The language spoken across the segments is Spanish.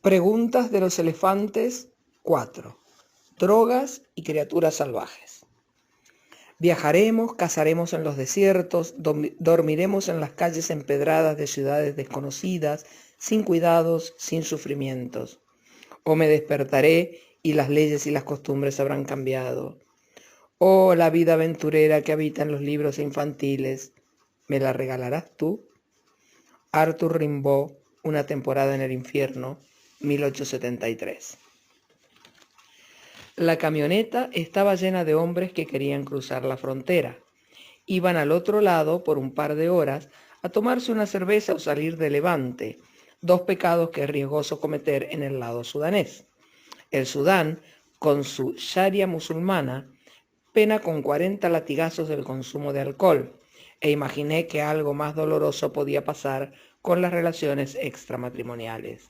Preguntas de los elefantes 4. Drogas y criaturas salvajes. Viajaremos, cazaremos en los desiertos, dormiremos en las calles empedradas de ciudades desconocidas, sin cuidados, sin sufrimientos. O me despertaré y las leyes y las costumbres habrán cambiado. Oh, la vida aventurera que habita en los libros infantiles, ¿me la regalarás tú? Arthur Rimbaud, Una temporada en el infierno, 1873. La camioneta estaba llena de hombres que querían cruzar la frontera. Iban al otro lado por un par de horas a tomarse una cerveza o salir de Levante, dos pecados que es riesgoso cometer en el lado sudanés. El Sudán, con su sharia musulmana, pena con 40 latigazos del consumo de alcohol, e imaginé que algo más doloroso podía pasar con las relaciones extramatrimoniales.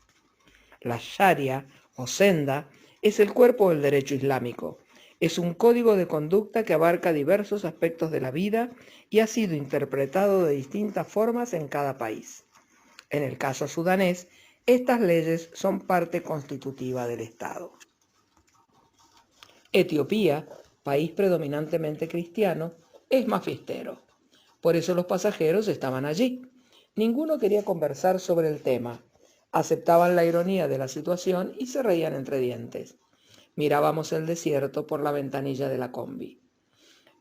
La sharia o senda es el cuerpo del derecho islámico. Es un código de conducta que abarca diversos aspectos de la vida y ha sido interpretado de distintas formas en cada país. En el caso sudanés, estas leyes son parte constitutiva del Estado. Etiopía, país predominantemente cristiano, es más fiestero. Por eso los pasajeros estaban allí. Ninguno quería conversar sobre el tema. Aceptaban la ironía de la situación y se reían entre dientes. Mirábamos el desierto por la ventanilla de la combi.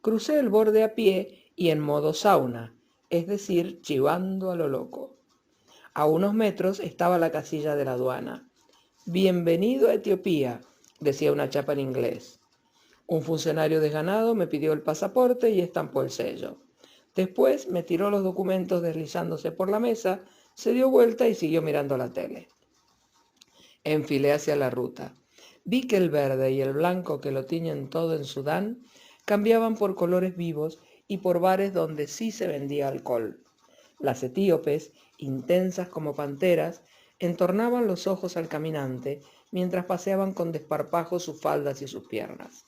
Crucé el borde a pie y en modo sauna, es decir, chivando a lo loco. A unos metros estaba la casilla de la aduana. «Bienvenido a Etiopía», decía una chapa en inglés. Un funcionario desganado me pidió el pasaporte y estampó el sello. Después me tiró los documentos deslizándose por la mesa, se dio vuelta y siguió mirando la tele. Enfilé hacia la ruta. Vi que el verde y el blanco que lo tiñen todo en Sudán cambiaban por colores vivos y por bares donde sí se vendía alcohol. Las etíopes, intensas como panteras, entornaban los ojos al caminante mientras paseaban con desparpajo sus faldas y sus piernas.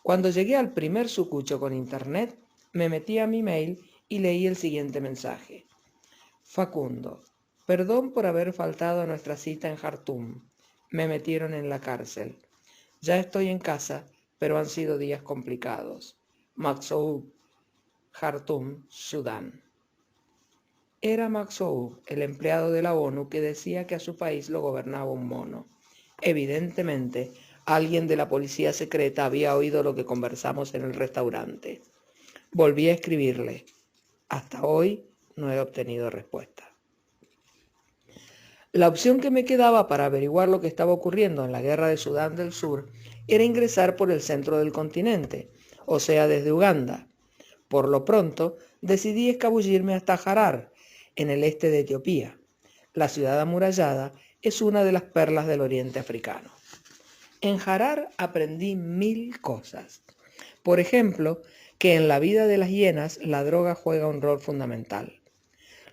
Cuando llegué al primer sucucho con internet, me metí a mi mail y leí el siguiente mensaje. Facundo, perdón por haber faltado a nuestra cita en Jartum. Me metieron en la cárcel. Ya estoy en casa, pero han sido días complicados. Maksoud, Jartum, Sudán. Era Maksoud, el empleado de la ONU que decía que a su país lo gobernaba un mono. Evidentemente, alguien de la policía secreta había oído lo que conversamos en el restaurante. Volví a escribirle. Hasta hoy no he obtenido respuesta. La opción que me quedaba para averiguar lo que estaba ocurriendo en la guerra de Sudán del Sur era ingresar por el centro del continente, o sea, desde Uganda. Por lo pronto, decidí escabullirme hasta Harar, en el este de Etiopía. La ciudad amurallada es una de las perlas del oriente africano. En Harar aprendí 1000 cosas. Por ejemplo, que en la vida de las hienas la droga juega un rol fundamental.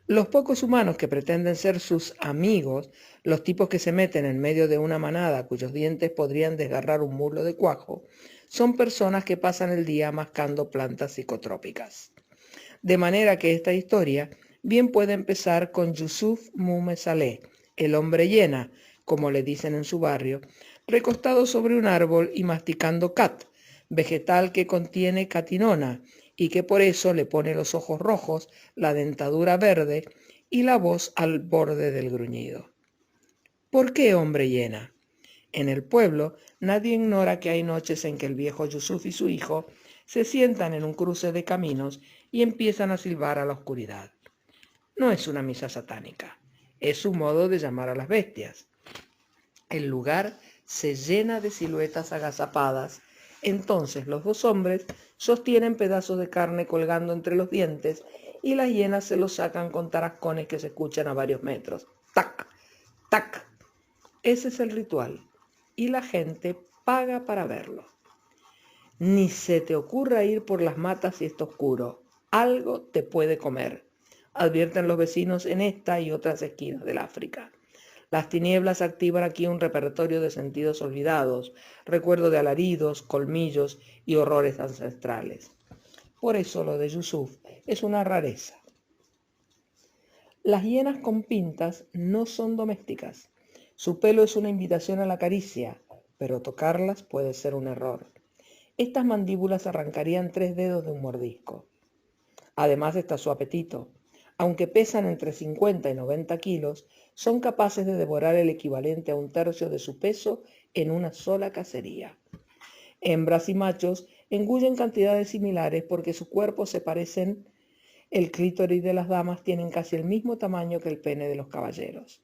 Los pocos humanos que pretenden ser sus amigos, los tipos que se meten en medio de una manada cuyos dientes podrían desgarrar un muslo de cuajo, son personas que pasan el día mascando plantas psicotrópicas. De manera que esta historia bien puede empezar con Yusuf Mume Saleh, el hombre hiena, como le dicen en su barrio, recostado sobre un árbol y masticando cat, vegetal que contiene catinona y que por eso le pone los ojos rojos, la dentadura verde y la voz al borde del gruñido. ¿Por qué hombre hiena? En el pueblo nadie ignora que hay noches en que el viejo Yusuf y su hijo se sientan en un cruce de caminos y empiezan a silbar a la oscuridad. No es una misa satánica, es su modo de llamar a las bestias. El lugar se llena de siluetas agazapadas. Entonces los dos hombres sostienen pedazos de carne colgando entre los dientes y las hienas se los sacan con tarascones que se escuchan a varios metros. ¡Tac! ¡Tac! Ese es el ritual y la gente paga para verlo. Ni se te ocurra ir por las matas si está oscuro. Algo te puede comer, advierten los vecinos en esta y otras esquinas del África. Las tinieblas activan aquí un repertorio de sentidos olvidados, recuerdo de alaridos, colmillos y horrores ancestrales. Por eso lo de Yusuf es una rareza. Las hienas con pintas no son domésticas. Su pelo es una invitación a la caricia, pero tocarlas puede ser un error. Estas mandíbulas arrancarían 3 dedos de un mordisco. Además está su apetito. Aunque pesan entre 50 y 90 kilos, son capaces de devorar el equivalente a 1/3 de su peso en una sola cacería. Hembras y machos engullen cantidades similares porque sus cuerpos se parecen. El clítoris de las damas tienen casi el mismo tamaño que el pene de los caballeros.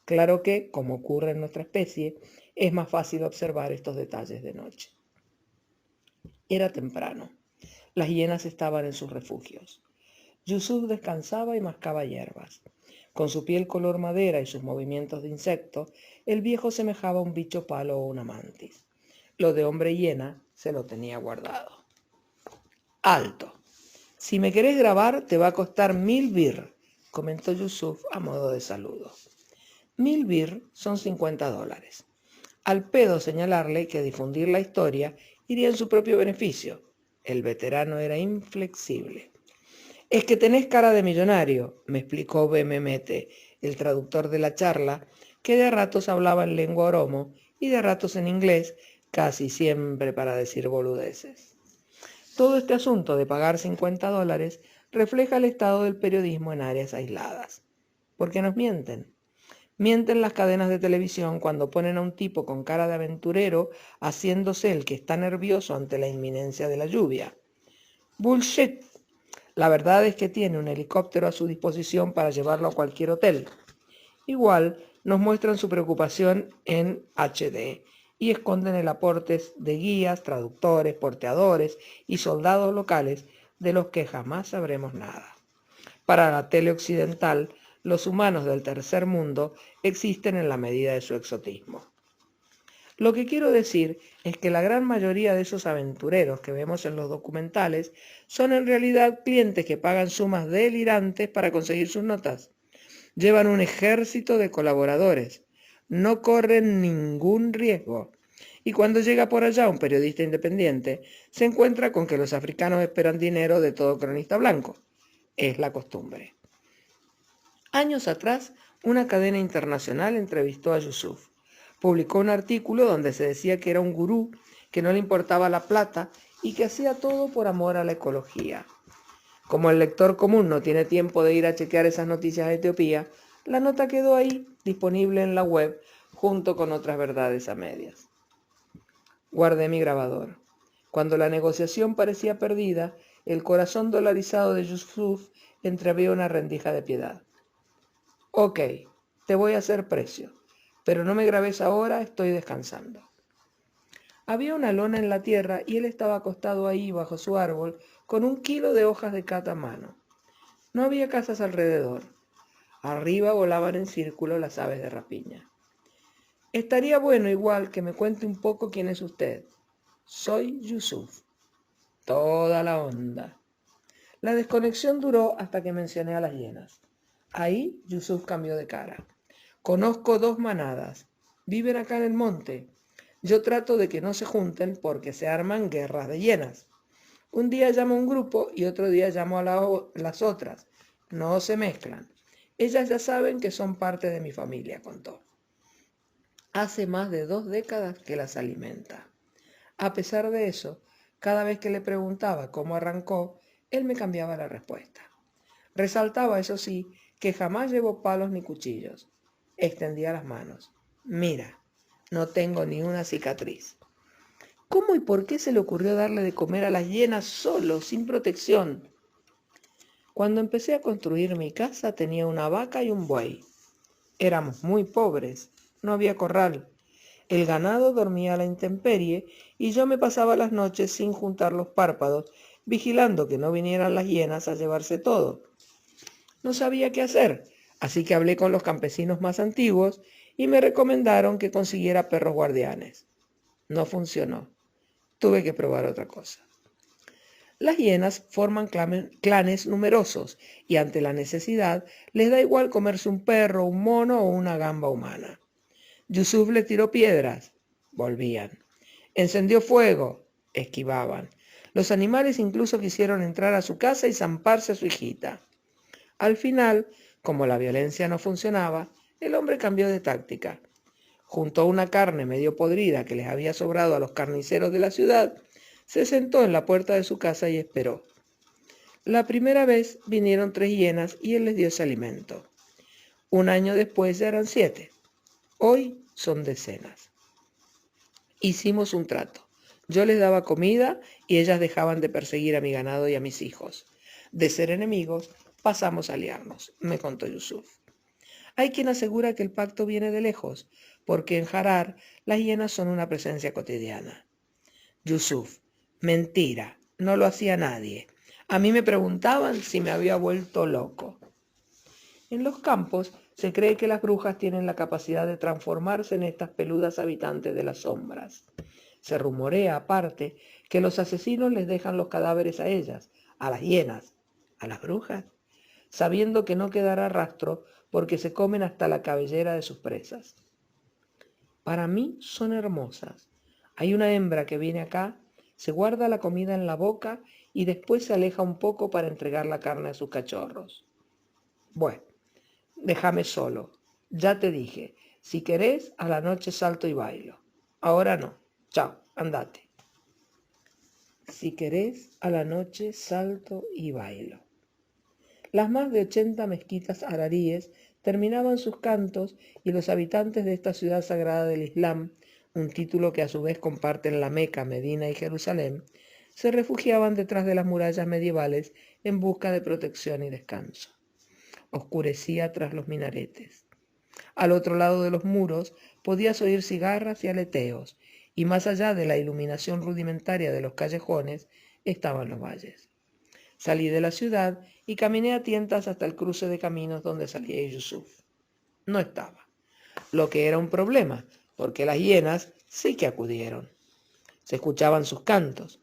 Claro que, como ocurre en nuestra especie, es más fácil observar estos detalles de noche. Era temprano. Las hienas estaban en sus refugios. Yusuf descansaba y mascaba hierbas. Con su piel color madera y sus movimientos de insecto, el viejo semejaba a un bicho palo o una mantis. Lo de hombre hiena se lo tenía guardado. Alto. Si me querés grabar, te va a costar 1000 birr, comentó Yusuf a modo de saludo. 1000 birr son $50. Al pedo señalarle que difundir la historia iría en su propio beneficio. El veterano era inflexible. Es que tenés cara de millonario, me explicó Bememete, el traductor de la charla, que de ratos hablaba en lengua oromo y de ratos en inglés, casi siempre para decir boludeces. Todo este asunto de pagar $50 refleja el estado del periodismo en áreas aisladas. ¿Por qué nos mienten? Mienten las cadenas de televisión cuando ponen a un tipo con cara de aventurero haciéndose el que está nervioso ante la inminencia de la lluvia. Bullshit. La verdad es que tiene un helicóptero a su disposición para llevarlo a cualquier hotel. Igual nos muestran su preocupación en HD y esconden el aporte de guías, traductores, porteadores y soldados locales de los que jamás sabremos nada. Para la tele occidental, los humanos del tercer mundo existen en la medida de su exotismo. Lo que quiero decir es que la gran mayoría de esos aventureros que vemos en los documentales son en realidad clientes que pagan sumas delirantes para conseguir sus notas. Llevan un ejército de colaboradores, no corren ningún riesgo. Y cuando llega por allá un periodista independiente, se encuentra con que los africanos esperan dinero de todo cronista blanco. Es la costumbre. Años atrás, una cadena internacional entrevistó a Yusuf. Publicó un artículo donde se decía que era un gurú, que no le importaba la plata y que hacía todo por amor a la ecología. Como el lector común no tiene tiempo de ir a chequear esas noticias a Etiopía, la nota quedó ahí, disponible en la web, junto con otras verdades a medias. Guardé mi grabador. Cuando la negociación parecía perdida, el corazón dolarizado de Yusuf entreabrió una rendija de piedad. Ok, te voy a hacer precio, pero no me grabes ahora, estoy descansando. Había una lona en la tierra y él estaba acostado ahí bajo su árbol con 1 kilo de hojas de cata a mano. No había casas alrededor. Arriba volaban en círculo las aves de rapiña. Estaría bueno igual que me cuente un poco quién es usted. Soy Yusuf. Toda la onda. La desconexión duró hasta que mencioné a las hienas. Ahí Yusuf cambió de cara. Conozco 2 manadas. Viven acá en el monte. Yo trato de que no se junten porque se arman guerras de hienas. Un día llamo a un grupo y otro día llamo a las otras. No se mezclan. Ellas ya saben que son parte de mi familia, contó. Hace más de 2 décadas que las alimenta. A pesar de eso, cada vez que le preguntaba cómo arrancó, él me cambiaba la respuesta. Resaltaba, eso sí, que jamás llevó palos ni cuchillos. Extendía las manos. Mira, no tengo ni una cicatriz. ¿Cómo y por qué se le ocurrió darle de comer a las hienas solo, sin protección? Cuando empecé a construir mi casa tenía una vaca y un buey. Éramos muy pobres, no había corral. El ganado dormía a la intemperie y yo me pasaba las noches sin juntar los párpados, vigilando que no vinieran las hienas a llevarse todo. No sabía qué hacer, así que hablé con los campesinos más antiguos y me recomendaron que consiguiera perros guardianes. No funcionó. Tuve que probar otra cosa. Las hienas forman clanes numerosos y ante la necesidad les da igual comerse un perro, un mono o una gamba humana. Yusuf le tiró piedras. Volvían. Encendió fuego. Esquivaban. Los animales incluso quisieron entrar a su casa y zamparse a su hijita. Al final, como la violencia no funcionaba, el hombre cambió de táctica. juntó una carne medio podrida que les había sobrado a los carniceros de la ciudad, se sentó en la puerta de su casa y esperó. La primera vez vinieron 3 hienas y él les dio ese alimento. Un año después ya eran 7. Hoy son decenas. Hicimos un trato. Yo les daba comida y ellas dejaban de perseguir a mi ganado y a mis hijos. De ser enemigos, pasamos a aliarnos, me contó Yusuf. Hay quien asegura que el pacto viene de lejos, porque en Harar las hienas son una presencia cotidiana. Yusuf, mentira, no lo hacía nadie. A mí me preguntaban si me había vuelto loco. En los campos se cree que las brujas tienen la capacidad de transformarse en estas peludas habitantes de las sombras. Se rumorea, aparte, que los asesinos les dejan los cadáveres a ellas, a las hienas, a las brujas, sabiendo que no quedará rastro porque se comen hasta la cabellera de sus presas. Para mí son hermosas. Hay una hembra que viene acá, se guarda la comida en la boca y después se aleja un poco para entregar la carne a sus cachorros. Bueno, déjame solo. Ya te dije, si querés, a la noche salto y bailo. Ahora no. Chao, andate. Si querés, a la noche salto y bailo. Las más de 80 mezquitas araríes terminaban sus cantos y los habitantes de esta ciudad sagrada del Islam, un título que a su vez comparten la Meca, Medina y Jerusalén, se refugiaban detrás de las murallas medievales en busca de protección y descanso. Oscurecía tras los minaretes. Al otro lado de los muros podías oír cigarras y aleteos, y más allá de la iluminación rudimentaria de los callejones estaban los valles. Salí de la ciudad y caminé a tientas hasta el cruce de caminos donde salía Yusuf. No estaba, lo que era un problema, porque las hienas sí que acudieron. Se escuchaban sus cantos.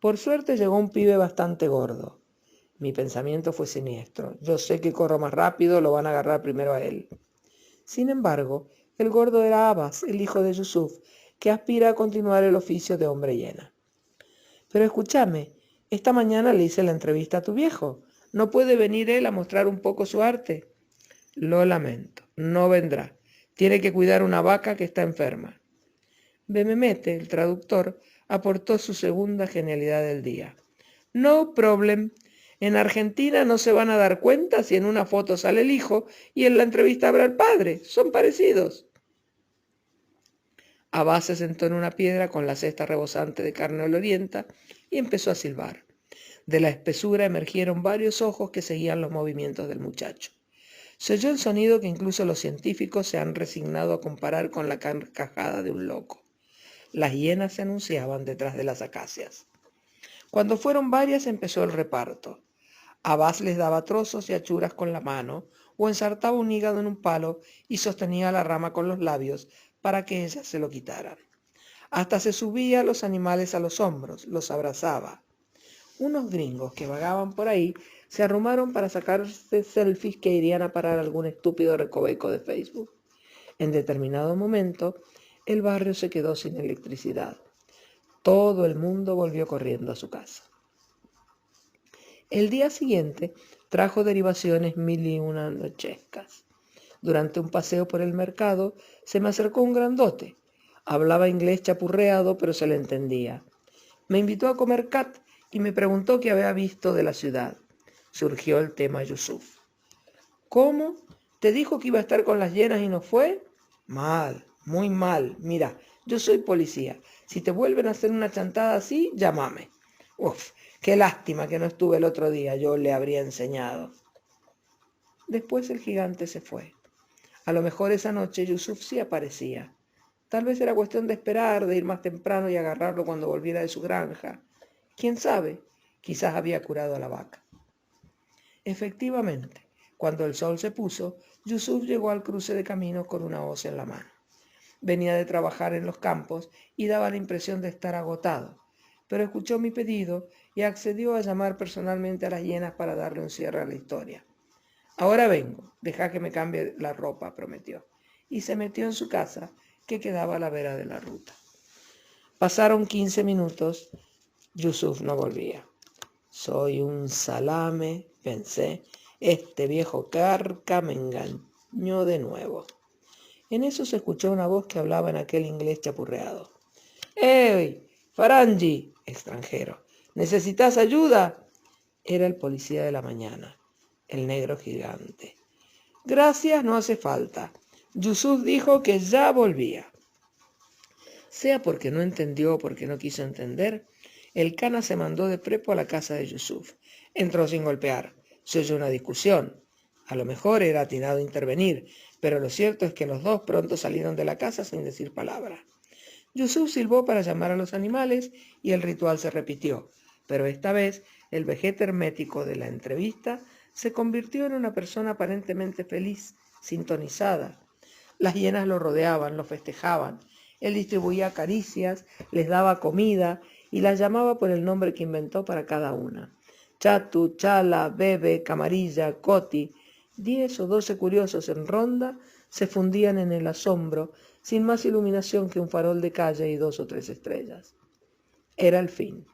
Por suerte llegó un pibe bastante gordo. Mi pensamiento fue siniestro. Yo sé que corro más rápido, lo van a agarrar primero a él. Sin embargo, el gordo era Abbas, el hijo de Yusuf, que aspira a continuar el oficio de hombre hiena. Pero escúchame, esta mañana le hice la entrevista a tu viejo. ¿No puede venir él a mostrar un poco su arte? Lo lamento, no vendrá. Tiene que cuidar una vaca que está enferma. Bememete, el traductor, aportó su segunda genialidad del día. No problem. En Argentina no se van a dar cuenta si en una foto sale el hijo y en la entrevista habrá el padre. Son parecidos. Abbas se sentó en una piedra con la cesta rebosante de carne olorienta y empezó a silbar. De la espesura emergieron varios ojos que seguían los movimientos del muchacho. Se oyó el sonido que incluso los científicos se han resignado a comparar con la carcajada de un loco. Las hienas se anunciaban detrás de las acacias. Cuando fueron varias empezó el reparto. Abbas les daba trozos y achuras con la mano o ensartaba un hígado en un palo y sostenía la rama con los labios para que ellas se lo quitaran. Hasta se subía a los animales a los hombros, los abrazaba. Unos gringos que vagaban por ahí se arrumaron para sacarse selfies que irían a parar a algún estúpido recoveco de Facebook. En determinado momento, el barrio se quedó sin electricidad. Todo el mundo volvió corriendo a su casa. El día siguiente trajo derivaciones mil y una nochescas. Durante un paseo por el mercado se me acercó un grandote. Hablaba inglés chapurreado, pero se le entendía. Me invitó a comer cat y me preguntó qué había visto de la ciudad. Surgió el tema Yusuf. ¿Cómo? ¿Te dijo que iba a estar con las hienas y no fue? Mal, muy mal. Mira, yo soy policía. Si te vuelven a hacer una chantada así, llámame. Uf, qué lástima que no estuve el otro día. Yo le habría enseñado. Después el gigante se fue. A lo mejor esa noche Yusuf sí aparecía. Tal vez era cuestión de esperar, de ir más temprano y agarrarlo cuando volviera de su granja. ¿Quién sabe? Quizás había curado a la vaca. Efectivamente, cuando el sol se puso, Yusuf llegó al cruce de caminos con una hoz en la mano. Venía de trabajar en los campos y daba la impresión de estar agotado, pero escuchó mi pedido y accedió a llamar personalmente a las hienas para darle un cierre a la historia. Ahora vengo, deja que me cambie la ropa, prometió, y se metió en su casa, que quedaba a la vera de la ruta. Pasaron 15 minutos, Yusuf no volvía. Soy un salame, pensé, este viejo carca me engañó de nuevo. En eso se escuchó una voz que hablaba en aquel inglés chapurreado. ¡Ey, Farangi! Extranjero. ¿Necesitas ayuda? Era el policía de la mañana, el negro gigante. Gracias, no hace falta. Yusuf dijo que ya volvía. Sea porque no entendió o porque no quiso entender, el cana se mandó de prepo a la casa de Yusuf. Entró sin golpear. Se oyó una discusión. A lo mejor era atinado intervenir, pero lo cierto es que los dos pronto salieron de la casa sin decir palabra. Yusuf silbó para llamar a los animales y el ritual se repitió, pero esta vez el vejete hermético de la entrevista se convirtió en una persona aparentemente feliz, sintonizada. Las hienas lo rodeaban, lo festejaban. Él distribuía caricias, les daba comida y las llamaba por el nombre que inventó para cada una. Chatu, Chala, Bebe, Camarilla, Coti. 10 o 12 curiosos en ronda se fundían en el asombro, sin más iluminación que un farol de calle y 2 o 3 estrellas. Era el fin.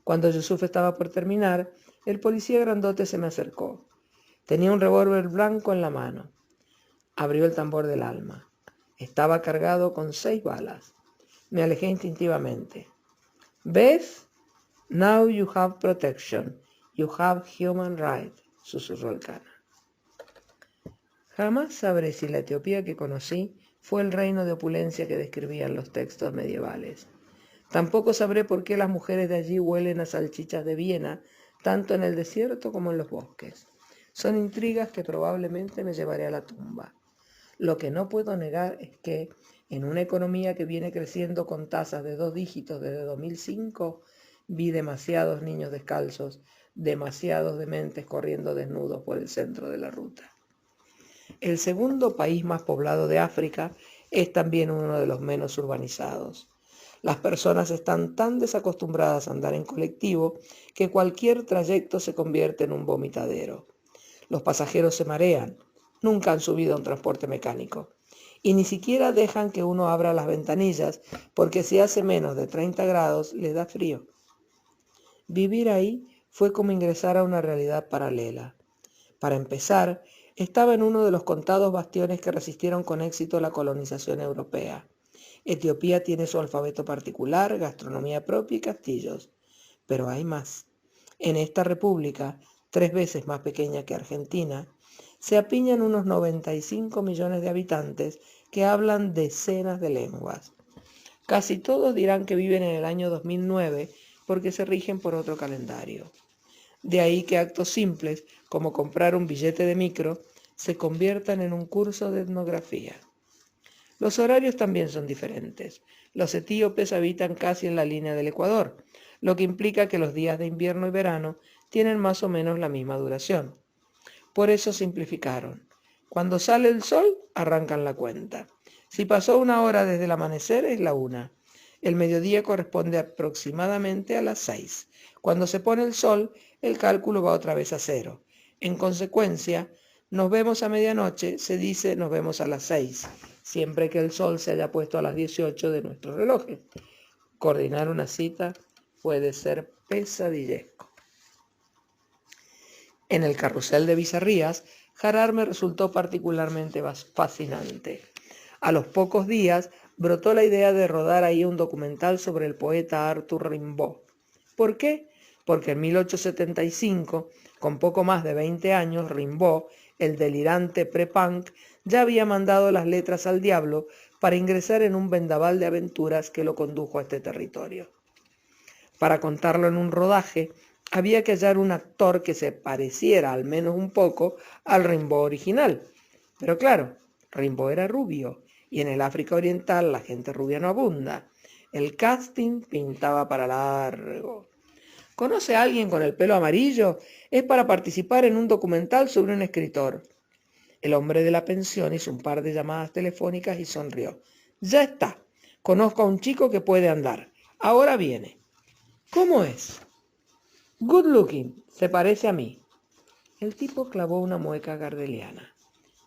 Cuando Yusuf estaba por terminar, el policía grandote se me acercó. Tenía un revólver blanco en la mano. Abrió el tambor del alma. Estaba cargado con 6 balas. Me alejé instintivamente. ¿Ves? Now you have protection. You have human right, susurró el cana. Jamás sabré si la Etiopía que conocí fue el reino de opulencia que describían los textos medievales. Tampoco sabré por qué las mujeres de allí huelen a salchichas de Viena, tanto en el desierto como en los bosques. Son intrigas que probablemente me llevaré a la tumba. Lo que no puedo negar es que, en una economía que viene creciendo con tasas de 2 dígitos desde 2005, vi demasiados niños descalzos, demasiados dementes corriendo desnudos por el centro de la ruta. El segundo país más poblado de África es también uno de los menos urbanizados. Las personas están tan desacostumbradas a andar en colectivo que cualquier trayecto se convierte en un vomitadero. Los pasajeros se marean, nunca han subido a un transporte mecánico y ni siquiera dejan que uno abra las ventanillas porque si hace menos de 30 grados les da frío. Vivir ahí fue como ingresar a una realidad paralela. Para empezar, estaba en uno de los contados bastiones que resistieron con éxito la colonización europea. Etiopía tiene su alfabeto particular, gastronomía propia y castillos. Pero hay más. En esta república, 3 veces más pequeña que Argentina, se apiñan unos 95 millones de habitantes que hablan decenas de lenguas. Casi todos dirán que viven en el año 2009 porque se rigen por otro calendario. De ahí que actos simples, como comprar un billete de micro, se conviertan en un curso de etnografía. Los horarios también son diferentes. Los etíopes habitan casi en la línea del Ecuador, lo que implica que los días de invierno y verano tienen más o menos la misma duración. Por eso simplificaron. Cuando sale el sol, arrancan la cuenta. Si pasó 1 hora desde el amanecer, es la 1. El mediodía corresponde aproximadamente a las 6. Cuando se pone el sol, el cálculo va otra vez a 0. En consecuencia, nos vemos a medianoche, se dice nos vemos a las 6, siempre que el sol se haya puesto a las 18 de nuestros relojes. Coordinar una cita puede ser pesadillesco. En el carrusel de bizarrías, Harar me resultó particularmente fascinante. A los pocos días brotó la idea de rodar ahí un documental sobre el poeta Arthur Rimbaud. ¿Por qué? Porque en 1875, con poco más de 20 años, Rimbaud, el delirante pre-punk, ya había mandado las letras al diablo para ingresar en un vendaval de aventuras que lo condujo a este territorio. Para contarlo en un rodaje, había que hallar un actor que se pareciera al menos un poco al Rimbaud original. Pero claro, Rimbaud era rubio, y en el África Oriental la gente rubia no abunda. El casting pintaba para largo. ¿Conoce a alguien con el pelo amarillo? Es para participar en un documental sobre un escritor. El hombre de la pensión hizo un par de llamadas telefónicas y sonrió. Ya está. Conozco a un chico que puede andar. Ahora viene. ¿Cómo es? Good looking. Se parece a mí. El tipo clavó una mueca gardeliana.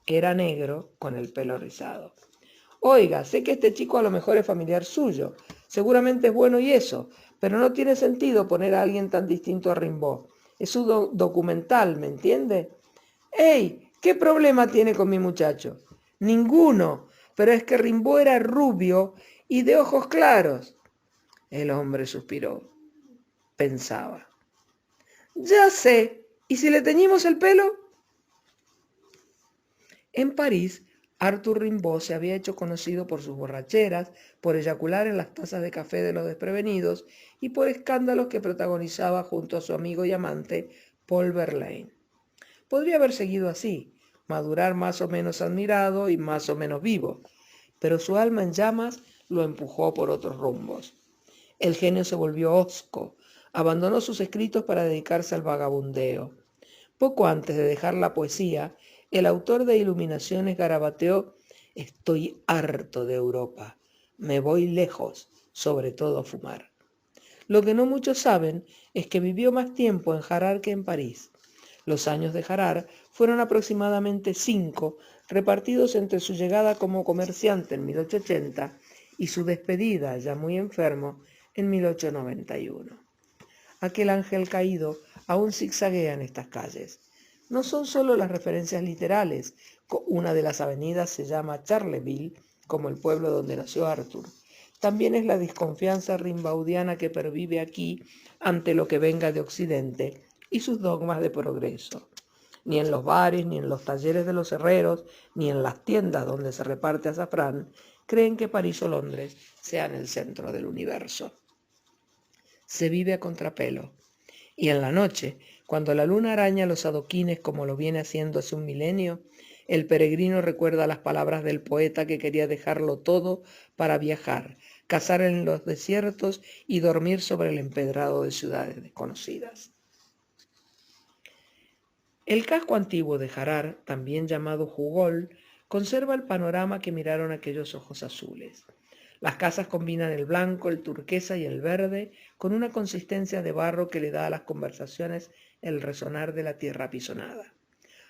Era negro con el pelo rizado. Oiga, sé que este chico a lo mejor es familiar suyo. Seguramente es bueno y eso, pero no tiene sentido poner a alguien tan distinto a Rimbaud. Es un documental, ¿me entiende? ¡Ey! ¿Qué problema tiene con mi muchacho? Ninguno. pero es que Rimbaud era rubio y de ojos claros. El hombre suspiró. Pensaba. Ya sé, ¿y si le teñimos el pelo? En París, Arthur Rimbaud se había hecho conocido por sus borracheras, por eyacular en las tazas de café de los desprevenidos y por escándalos que protagonizaba junto a su amigo y amante Paul Verlaine. Podría haber seguido así, madurar más o menos admirado y más o menos vivo, pero su alma en llamas lo empujó por otros rumbos. El genio se volvió hosco, abandonó sus escritos para dedicarse al vagabundeo. Poco antes de dejar la poesía, el autor de Iluminaciones garabateó: «Estoy harto de Europa, me voy lejos, sobre todo a fumar». Lo que no muchos saben es que vivió más tiempo en Harare que en París. Los años de Harare fueron aproximadamente 5, repartidos entre su llegada como comerciante en 1880 y su despedida, ya muy enfermo, en 1891. Aquel ángel caído aún zigzaguea en estas calles. No son solo las referencias literales. Una de las avenidas se llama Charleville, como el pueblo donde nació Arthur. También es la desconfianza rimbaudiana que pervive aquí ante lo que venga de Occidente y sus dogmas de progreso. Ni en los bares, ni en los talleres de los herreros, ni en las tiendas donde se reparte azafrán, creen que París o Londres sean el centro del universo. Se vive a contrapelo. Y en la noche, cuando la luna araña los adoquines como lo viene haciendo hace un milenio, el peregrino recuerda las palabras del poeta que quería dejarlo todo para viajar, cazar en los desiertos y dormir sobre el empedrado de ciudades desconocidas. El casco antiguo de Harare, también llamado Jugol, conserva el panorama que miraron aquellos ojos azules. Las casas combinan el blanco, el turquesa y el verde con una consistencia de barro que le da a las conversaciones el resonar de la tierra apisonada.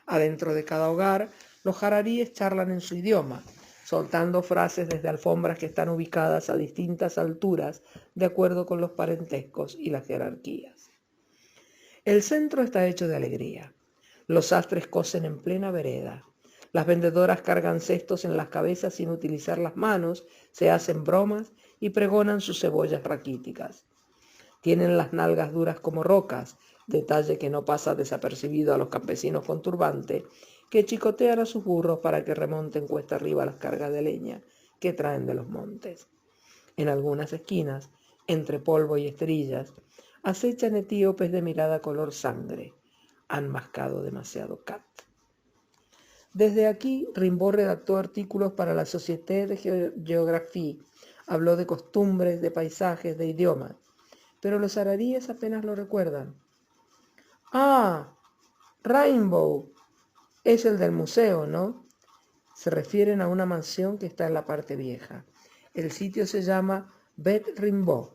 Adentro de cada hogar, los hararíes charlan en su idioma, soltando frases desde alfombras que están ubicadas a distintas alturas de acuerdo con los parentescos y las jerarquías. El centro está hecho de alegría. Los sastres cosen en plena vereda. Las vendedoras cargan cestos en las cabezas sin utilizar las manos, se hacen bromas y pregonan sus cebollas raquíticas. Tienen las nalgas duras como rocas, detalle que no pasa desapercibido a los campesinos con turbante, que chicotean a sus burros para que remonten cuesta arriba las cargas de leña que traen de los montes. En algunas esquinas, entre polvo y esterillas, acechan etíopes de mirada color sangre. Han mascado demasiado cat. Desde aquí, Rimbaud redactó artículos para la Société de Géographie, habló de costumbres, de paisajes, de idiomas, pero los hararíes apenas lo recuerdan. Ah, Rimbaud, es el del museo, ¿no? Se refieren a una mansión que está en la parte vieja. El sitio se llama Bet Rimbaud.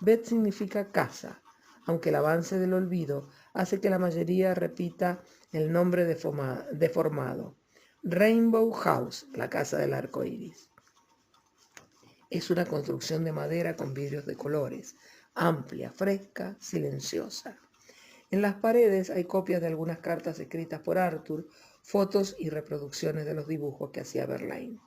Bet significa casa, aunque el avance del olvido hace que la mayoría repita el nombre deformado. Rainbow House, la casa del arco iris. Es una construcción de madera con vidrios de colores, amplia, fresca, silenciosa. En las paredes hay copias de algunas cartas escritas por Arthur, fotos y reproducciones de los dibujos que hacía Verlaine.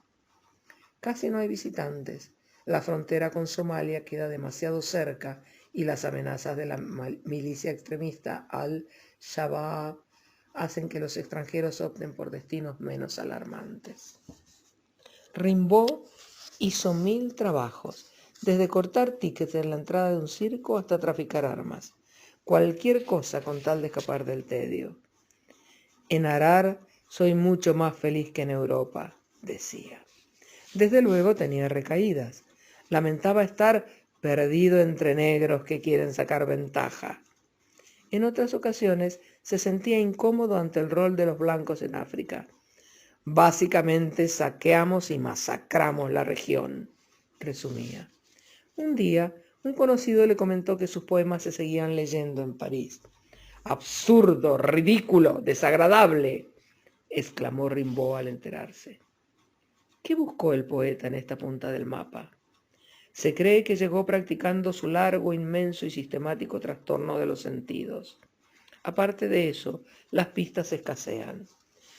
Casi no hay visitantes. La frontera con Somalia queda demasiado cerca y las amenazas de la milicia extremista Al-Shabaab hacen que los extranjeros opten por destinos menos alarmantes. Rimbaud hizo 1000 trabajos, desde cortar tickets en la entrada de un circo hasta traficar armas. Cualquier cosa con tal de escapar del tedio. En Harare soy mucho más feliz que en Europa, decía. Desde luego tenía recaídas. Lamentaba estar perdido entre negros que quieren sacar ventaja. En otras ocasiones se sentía incómodo ante el rol de los blancos en África. Básicamente saqueamos y masacramos la región, resumía. Un día, un conocido le comentó que sus poemas se seguían leyendo en París. «Absurdo, ridículo, desagradable», exclamó Rimbaud al enterarse. ¿Qué buscó el poeta en esta punta del mapa? Se cree que llegó practicando su largo, inmenso y sistemático trastorno de los sentidos. Aparte de eso, las pistas escasean.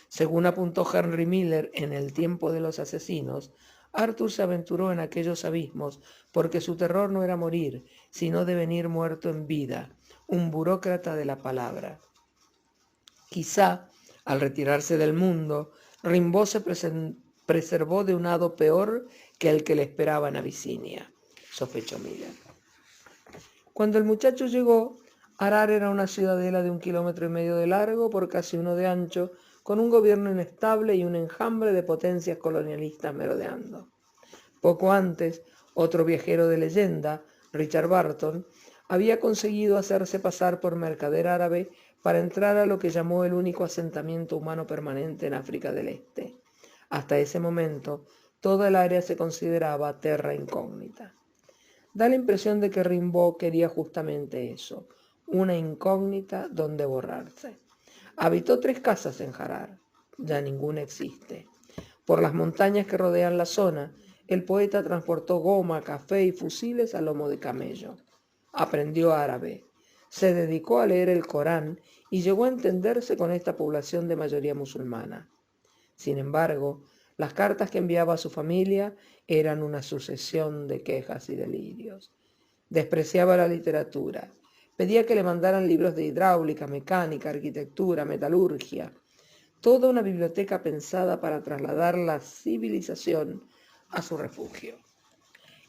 Según apuntó Henry Miller en El tiempo de los asesinos, Arthur se aventuró en aquellos abismos porque su terror no era morir, sino devenir muerto en vida, un burócrata de la palabra. Quizá, al retirarse del mundo, Rimbaud se preservó de un hado peor que el que le esperaba en Abisinia, sospechó Miller. Cuando el muchacho llegó, Harare era una ciudadela de 1,5 kilómetros de largo por casi 1 de ancho, con un gobierno inestable y un enjambre de potencias colonialistas merodeando. Poco antes, otro viajero de leyenda, Richard Barton, había conseguido hacerse pasar por mercader árabe para entrar a lo que llamó el único asentamiento humano permanente en África del Este. Hasta ese momento, toda el área se consideraba terra incógnita. Da la impresión de que Rimbaud quería justamente eso, una incógnita donde borrarse. Habitó 3 casas en Harar, ya ninguna existe. Por las montañas que rodean la zona, el poeta transportó goma, café y fusiles a lomo de camello. Aprendió árabe, se dedicó a leer el Corán y llegó a entenderse con esta población de mayoría musulmana. Sin embargo, las cartas que enviaba a su familia eran una sucesión de quejas y delirios. Despreciaba la literatura. Pedía que le mandaran libros de hidráulica, mecánica, arquitectura, metalurgia. Toda una biblioteca pensada para trasladar la civilización a su refugio.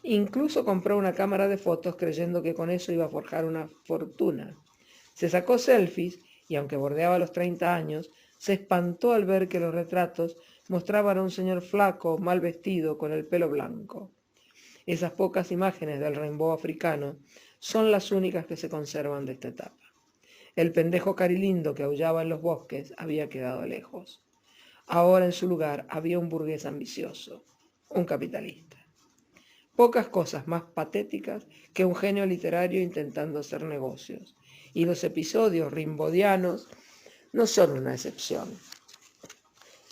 Incluso compró una cámara de fotos creyendo que con eso iba a forjar una fortuna. Se sacó selfies y, aunque bordeaba los 30 años, se espantó al ver que los retratos mostraban a un señor flaco, mal vestido, con el pelo blanco. Esas pocas imágenes del Rimbaud africano son las únicas que se conservan de esta etapa. El pendejo carilindo que aullaba en los bosques había quedado lejos. Ahora en su lugar había un burgués ambicioso, un capitalista. Pocas cosas más patéticas que un genio literario intentando hacer negocios. Y los episodios rimbaudianos no son una excepción.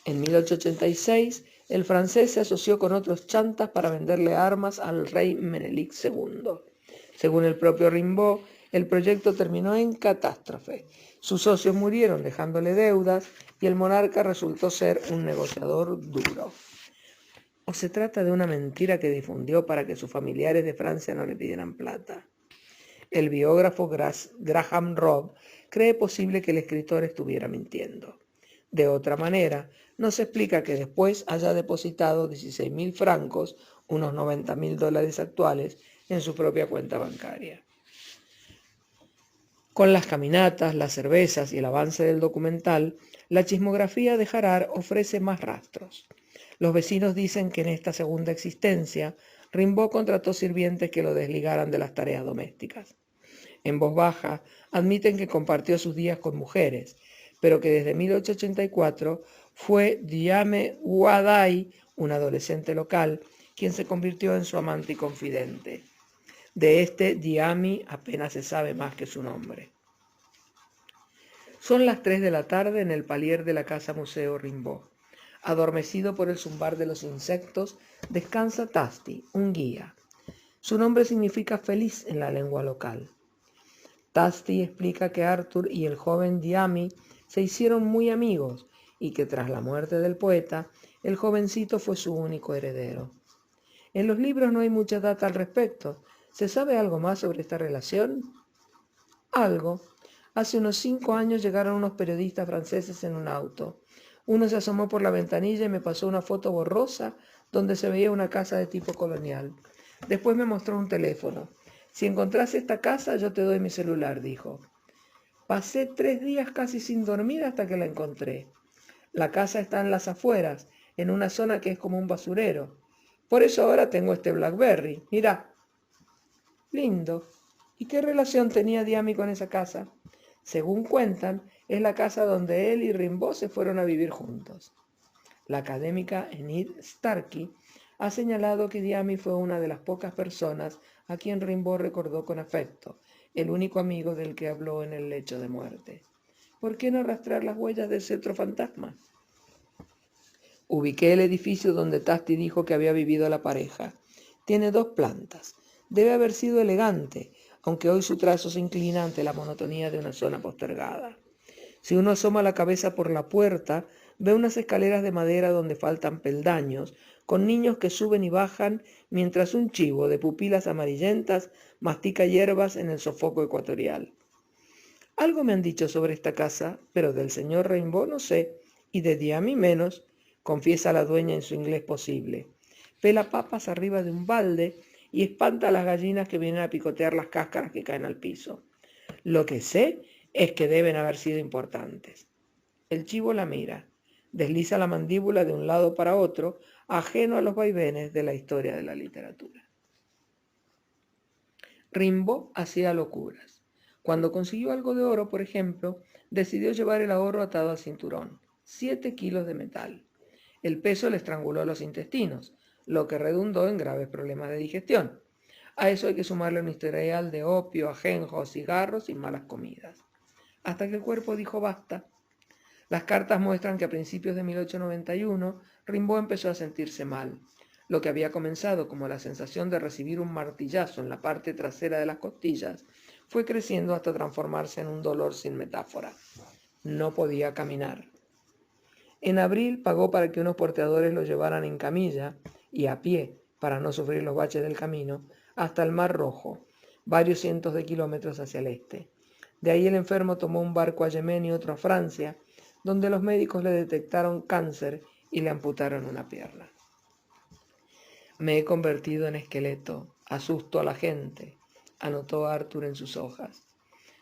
En 1886, el francés se asoció con otros chantas para venderle armas al rey Menelik II. Según el propio Rimbaud, el proyecto terminó en catástrofe. Sus socios murieron dejándole deudas y el monarca resultó ser un negociador duro. ¿O se trata de una mentira que difundió para que sus familiares de Francia no le pidieran plata? El biógrafo Graham Robb cree posible que el escritor estuviera mintiendo. De otra manera, no se explica que después haya depositado 16.000 francos, unos $90.000 actuales, en su propia cuenta bancaria. Con las caminatas, las cervezas y el avance del documental, la chismografía de Harar ofrece más rastros. Los vecinos dicen que en esta segunda existencia, Rimbaud contrató sirvientes que lo desligaran de las tareas domésticas. En voz baja, admiten que compartió sus días con mujeres, pero que desde 1884 fue Diame Uadai, un adolescente local, quien se convirtió en su amante y confidente. De este Diami apenas se sabe más que su nombre. Son las 3 de la tarde en el palier de la casa museo Rimbaud. Adormecido por el zumbar de los insectos, descansa Tasti, un guía. Su nombre significa feliz en la lengua local. Tasti explica que Arthur y el joven Diami se hicieron muy amigos y que tras la muerte del poeta, el jovencito fue su único heredero. En los libros no hay mucha data al respecto. ¿Se sabe algo más sobre esta relación? Algo. Hace unos 5 años llegaron unos periodistas franceses en un auto. Uno se asomó por la ventanilla y me pasó una foto borrosa donde se veía una casa de tipo colonial. Después me mostró un teléfono. Si encontrás esta casa, yo te doy mi celular, dijo. Pasé 3 días casi sin dormir hasta que la encontré. La casa está en las afueras, en una zona que es como un basurero. Por eso ahora tengo este BlackBerry. Mirá. Lindo. ¿Y qué relación tenía Diami con esa casa? Según cuentan, es la casa donde él y Rimbaud se fueron a vivir juntos. La académica Enid Starkey ha señalado que Diami fue una de las pocas personas a quien Rimbaud recordó con afecto, el único amigo del que habló en el lecho de muerte. ¿Por qué no rastrear las huellas del cetro fantasma? Ubiqué el edificio donde Tasti dijo que había vivido la pareja. Tiene 2 plantas. Debe haber sido elegante, aunque hoy su trazo se inclina ante la monotonía de una zona postergada. Si uno asoma la cabeza por la puerta, Ve unas escaleras de madera donde faltan peldaños, con niños que suben y bajan, mientras un chivo de pupilas amarillentas mastica hierbas en el sofoco ecuatorial. Algo me han dicho sobre esta casa, pero del señor Rainbow no sé, y de Diami menos, confiesa la dueña en su inglés posible. Pela papas arriba de un balde y espanta a las gallinas que vienen a picotear las cáscaras que caen al piso. Lo que sé es que deben haber sido importantes. El chivo la mira, desliza la mandíbula de un lado para otro, ajeno a los vaivenes de la historia de la literatura. Rimbaud hacía locuras. Cuando consiguió algo de oro, por ejemplo, decidió llevar el ahorro atado al cinturón, 7 kilos de metal. El peso le estranguló los intestinos, lo que redundó en graves problemas de digestión. A eso hay que sumarle un historial de opio, ajenjo, cigarros y malas comidas. Hasta que el cuerpo dijo basta. Las cartas muestran que a principios de 1891 Rimbaud empezó a sentirse mal. Lo que había comenzado como la sensación de recibir un martillazo en la parte trasera de las costillas fue creciendo hasta transformarse en un dolor sin metáfora. No podía caminar. En abril pagó para que unos porteadores lo llevaran en camilla y a pie, para no sufrir los baches del camino, hasta el Mar Rojo, varios cientos de kilómetros hacia el este. De ahí el enfermo tomó un barco a Yemen y otro a Francia, donde los médicos le detectaron cáncer y le amputaron una pierna. Me he convertido en esqueleto, asusto a la gente, anotó Arthur en sus hojas.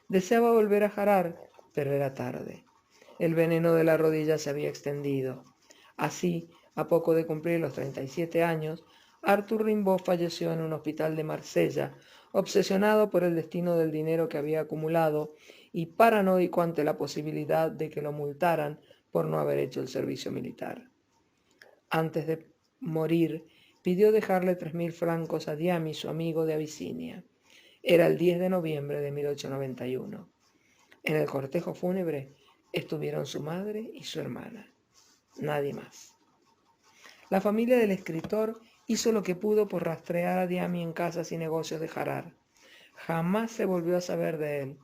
Deseaba volver a jarar, pero era tarde. El veneno de la rodilla se había extendido. Así, a poco de cumplir los 37 años, Arthur Rimbaud falleció en un hospital de Marsella, obsesionado por el destino del dinero que había acumulado y paranoico ante la posibilidad de que lo multaran por no haber hecho el servicio militar. Antes de morir, pidió dejarle 3.000 francos a Diami, su amigo de Abisinia. Era el 10 de noviembre de 1891. En el cortejo fúnebre estuvieron su madre y su hermana. Nadie más. La familia del escritor hizo lo que pudo por rastrear a Diami en casas y negocios de Harar. Jamás se volvió a saber de él.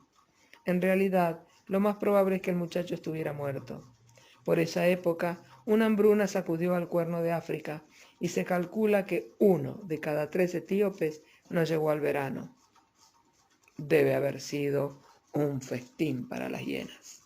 En realidad, lo más probable es que el muchacho estuviera muerto. Por esa época, una hambruna sacudió al Cuerno de África y se calcula que 1 de cada 3 etíopes no llegó al verano. Debe haber sido un festín para las hienas.